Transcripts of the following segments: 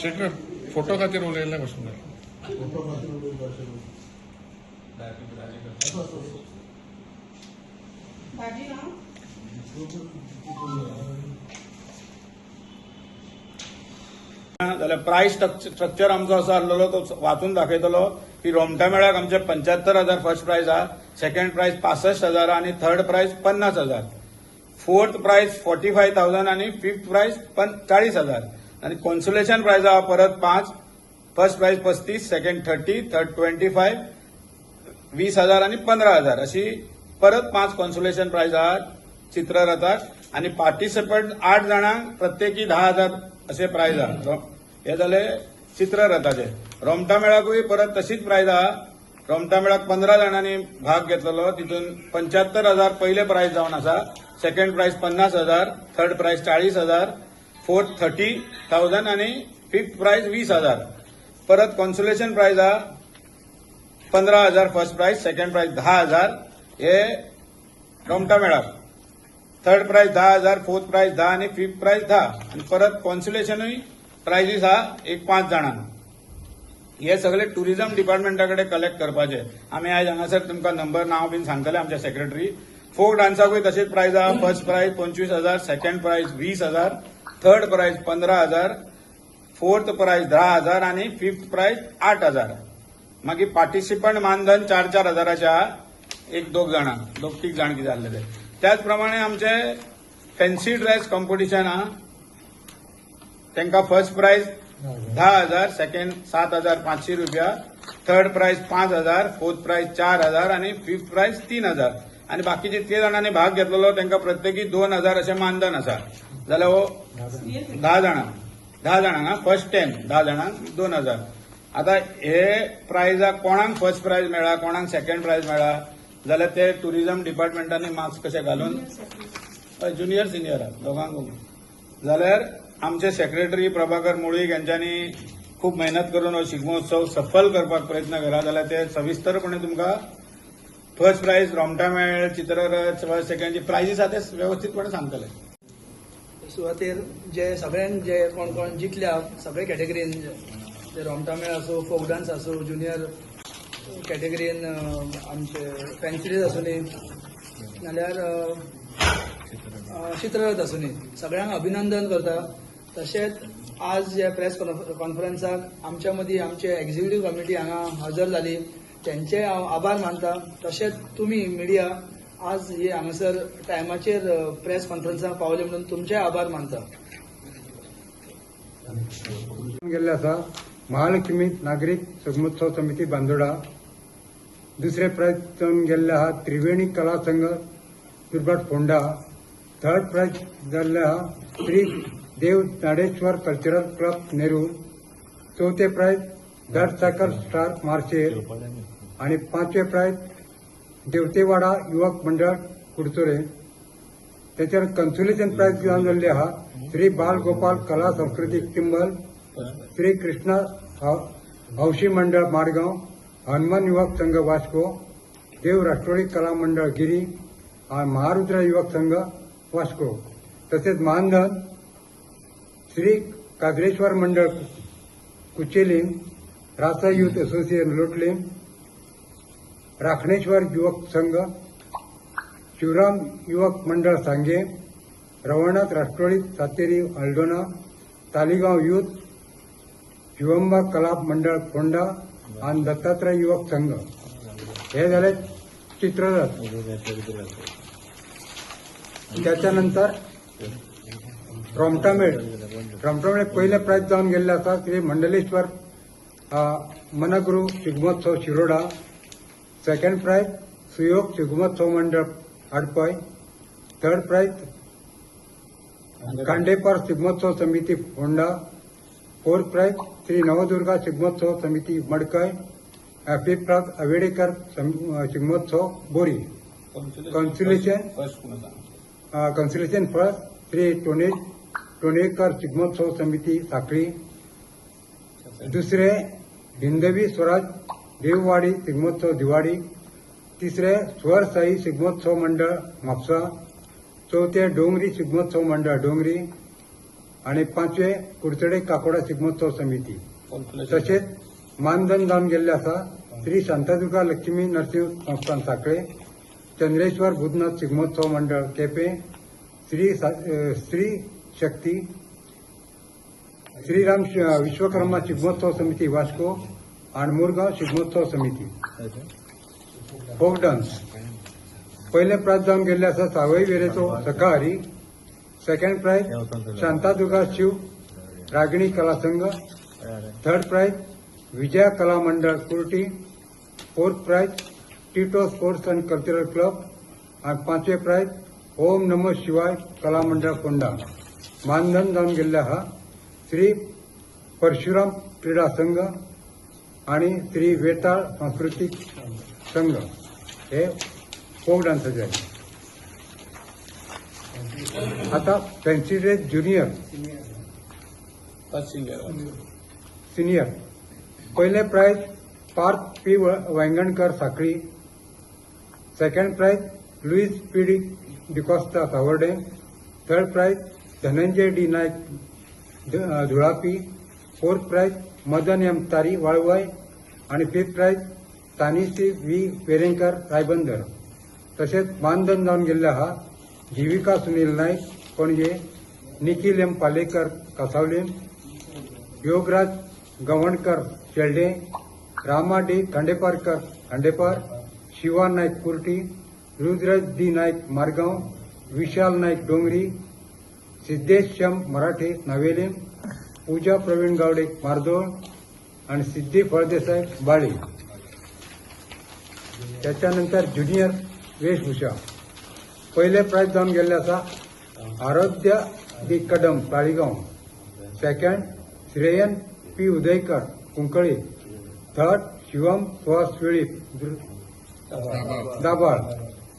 Shekhar photo खातीर उलयल्लें कशें जालें? जाल्यार प्रायस स्ट्रक्चर आमचो असो आसलेलो तो वाचून दाखयतलो की रोमटा मेळ्याक आमचे 75,000 फर्स्ट प्राइज आहा, सेकंड प्राइज 65,000 आणि थर्ड प्राइज 50,000, फोर्थ प्राइज 45,000 आणि फिफ्थ प्राइज 40,000 आणि कॉन्सोलेशन प्राइज आहा परत 5, फर्स्ट प्राइज 35, सेकंड 30, थर्ड 25, 20,000 आणि 15,000 अशी परत 5 कॉन्सोलेशन प्राइज आहा चित्ररथाक आणि पार्टिसिपंट 8 जाणांक प्रत्येकी 10,000 असे प्राइज आहा. हे जाले चित्ररथाचे. रोमटा मेळाकूय परत तशीच प्राइज आहा. रोमटा मेळाक 15 जाणांनी भाग घेतलेलो, तितून 75,000 पहिले प्राइज जावन आसा, second prize 50,000, third prize 40,000, fourth 30,000 आणि फिफ्थ प्राइज 20,000. परत कॉन्सोलेशन प्राइज आहा 15,000 फर्स्ट प्राइज, सेकंड प्राइज 10,000 हे रोमटा मेळाक, थर्ड प्राइज 10,000, फोर्थ प्राइज 10 आणि फिफ्थ प्राइज 10 आणि परत कॉन्सोलेशनूय प्राइजीस आहा एक 5 जाणांक. हे सगळे टुरिझम डिपार्टमेंटाकडे कलेक्ट करपाचे. आम्ही आज हांगासर तुमकां नंबर नाव बीन सांगतले आमचे सेक्रेटरी. फोक डान्साकूय तशीच प्राइज आहा. First prize 25,000, second prize 20,000, third prize 15,000, fourth prize 10,000 आणि फिफ्थ प्राइज 8,000. मागीर पार्टिसिपंट मानधन 4-4 हजाराचे आहा एक 2 जाणांक, 2-3 जाण कितें जाल्ले ते. त्याच प्रमाणे आमचे फॅन्सी ड्रेस कॉम्पिटिशन आहा. तांकां फर्स्ट प्राइज 10,000, सेकंड 7,500 रुपया, थर्ड प्राइज 5,000, फोर्थ प्राइज 4,000 आणि फिफ्थ प्राइज 3,000 आणि बाकी जितके जाणांनी भाग घेतलेलो तांकां प्रत्येकी 2,000 असे मानधन आसा. जाल्यार हो 10 जाणांक फर्स्ट 10 जाणांक 2,000. आता हे प्राइजाक कोणाक फर्स्ट प्राइज मेळ्ळा, कोणाक सेकंड प्राइज मेळ्ळा जाल्यार ते टुरिझम डिपार्टमेंटांनी मार्क्स कशे घालून ज्युनियर सिनियर दोगांक जाल्यार आमचे सेक्रेटरी प्रभाकर मुळीक यांच्यानी खूप मेहनत करून हो शिगमोत्सव सफल करपाक प्रयत्न केला. जाल्यार ते सविस्तरपणे तुमकां फर्स्ट प्राइज रोमटा मेळ, चित्ररथ, फर्स्ट सेकंडची प्राइजीस आहा ते व्यवस्थितपणे सांगतले. सुवातेर जे सगळ्यांनी जे कोण कोण जिखल्या सगळे कॅटेगरीन ते रोमटा मेळ आसूं, फोक डान्स आसूं, ज्युनियर कॅटेगरीन आमचे फॅन्सी ड्रेस आसूं नाल्यार चित्ररथ आसूं सगळ्यांक अभिनंदन करता. तशेंच आज ह्या प्रेस कॉन्फरन्साक आमच्या मदीं आमचे एक्झिक्युटीव कमिटी हांगा हजर जाली, त्यांचे हांव आभार मानता. तशेंच तुमी मिडिया आज हे हांगासर टायमाचेर प्रेस कॉन्फरन्साक पावले म्हणून तुमचे आभार मानता. गेल्ले आसा महालक्ष्मी नागरिक शिगमोत्सव समिती बांदोडा. दुसरे प्राइज जावन गेल्ले आहा त्रिवेणी कला संघ दुर्बाट फोंडा. थर्ड प्राइज जाल्ले आहा श्री देव नाडेश्वर कल्चरल क्लब नेरूर. चौथे प्राइज दर सायकल स्टार मार्शेल आणि 5वे प्राइज देवतेवाडा युवक मंडळ कुडचोरे. त्याच्यावर कन्सोलेशन प्राइज जावन जाल्ले आहा श्री बाल गोपाल कला संस्कृती चिंबल, श्री कृष्णा हौशी मंडळ माडगाव, हनुमान युवक संघ वास्को, देव राष्ट्रवादी कला मंडळ गिरी आणि महारुद्र युवक संघ वास्को. तसेच मानधन श्री कागरेश्वर मंडळ कुचेलिम, रासा युथ असोसिएशन लोटलीम, राखणेश्वर युवक संघ, शिवराम युवक मंडळ सांगे, रवळनाथ राष्ट्रवादी सातेरी हल्दोना, तालिगाव युथ, शिवंबा कला मंडळ फोंडा आणि दत्तात्रय युवक संघ. हे झाले चित्ररथ. त्याच्यानंतर रोमटा मेळ पहिले प्राइज जाऊन गेल्ले आसा श्री मंडलेश्वर मनगुरू शिगमोत्सव शिरोडा. सेकंड प्राइज सुयोग शिगमोत्सव मंडळ आडपय. थर्ड प्राइज कांडेपार शिगमोत्सव समिती फोंडा. फोर्थ प्राइज श्री नवदुर्गा शिगमोत्सव समिती मडकय. फिफ्थ प्राइज अवेडेकर शिगमोत्सव बोरी. कन्सोलेशन फर्स्ट श्री टोणेकर शिगमोत्सव समिती साखळी. दुसरे हिंदवी स्वराज देववाडी शिगमोत्सव दिवाडी. तिसरे स्वर साई शिगमोत्सव मंडळ म्हापसा. चौथे डोंगरी शिगमोत्सव मंडळ डोंगरी आणि 5वे कुडचडे काकोडा शिगमोत्सव समिती. तसेच मानधन जावन गेल्ले आसा श्री शांतादुर्गा लक्ष्मी नरसिंह संस्थान साखळे, चंद्रेश्वर बुधनाथ शिगमोत्सव मंडळ केपें, श्री शक्ती, श्रीराम विश्वकर्मा शिगमोत्सव समिती वास्को आणि मुरगांव शिगमोत्सव समिती. फोक डान्स पहिले प्राइज जावन गेल्ले आसा सावय वेरेचो सकाहरी, second prize Shantadurga Shiv Ragini Kala Sangh, third prize Vijaya Kala Mandal Kurti, fourth prize Tito sports and cultural club आणि 5वे प्राइज ओम नमः शिवाय कला मंडळ फोंडा. मानधन जावन गेल्ले आहा श्री परशुराम क्रीडा संघ आणि श्री वेताळ सांस्कृतिक संघ. हे फोक डान्साचे आहे. आता फॅन्सी ड्रेस ज्युनियर सिनियर पहिले prize Parth P Wangankar Sankhali, second prize Luis P D'Costa Savarde, third prize Dhananjay D Naik Dhulapi, fourth prize Madan M Tari Valvai आणि fifth prize Tanisi V Verenkar Ribandar. तसेच मानधन जावन गेल्ले आहा Jeevika Sunil Naik Panaji, Nikhil M Palekar Kasavale, Yograj Gaonkar Shelde, Rama D Khandeparkar Khandepar, Shiva Naik Kurti, Rudraj D Naik Margao, Vishal Naik Dongri, Siddhesh Shyam मराठे नावेले, पूजा प्रवीण गावडे मारदोळ आणि सिद्धी फळदेसाई बाळी. त्याच्यानंतर ज्युनियर वेशभूषा पहिले प्राइज जावन गेल्ले आसा Aaradhya D Kadam Taleigao, second Shreyan P Udaykar Cuncolim, third Shivam Suhas Velip Dabal,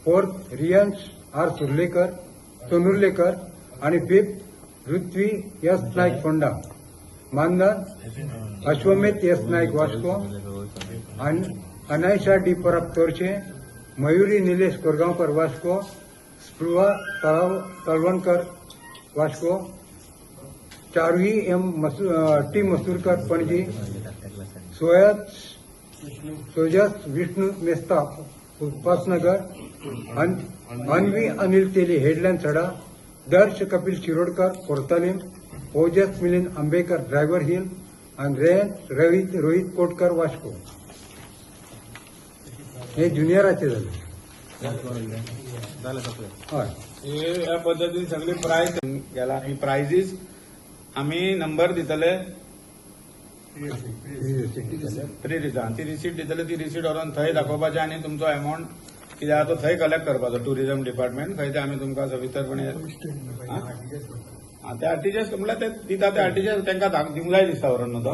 fourth Riyansh R Sonurlekar आणि फिफ्थ ऋत्वी एस नाईक फोंडा. मानधन अश्वमेध एस नाईक वास्को आणि Anaisha D Parab Torche, Mayuri Nilesh Korgaonkar Vasco, Spruha Talwankar Vasco, Charuhi T Masurkar Panaji, Sojas Vishnu Mesta Upasnagar, Anvi Anil Teli Headland Sada, Darsh Kapil Shirodkar Cortalim, Ojas Milind Ambekar Driver Hill आणि रेयन रोहित कोटकर वास्को. हे ज्युनियराचे झाले. हय हे या पद्धतीन सगळी प्राइज गेला. ही प्राइजीस आम्ही नंबर दितले फ्री दिता. ती रिसीट दितले, ती रिसीट व्हरून थंय दाखोवपाचें आणि तुमचो अमाऊंट कितें आहा तो थंय कलेक्ट करपाचो. टुरिझम डिपार्टमेंट थंय ते आमी तुमकां सविस्तरपणे ते आरटीजीएस म्हणल्यार ते दिता. ते आरटीजीएस तांकां दिवंक जाय दिसता व्हरून न्हू तो.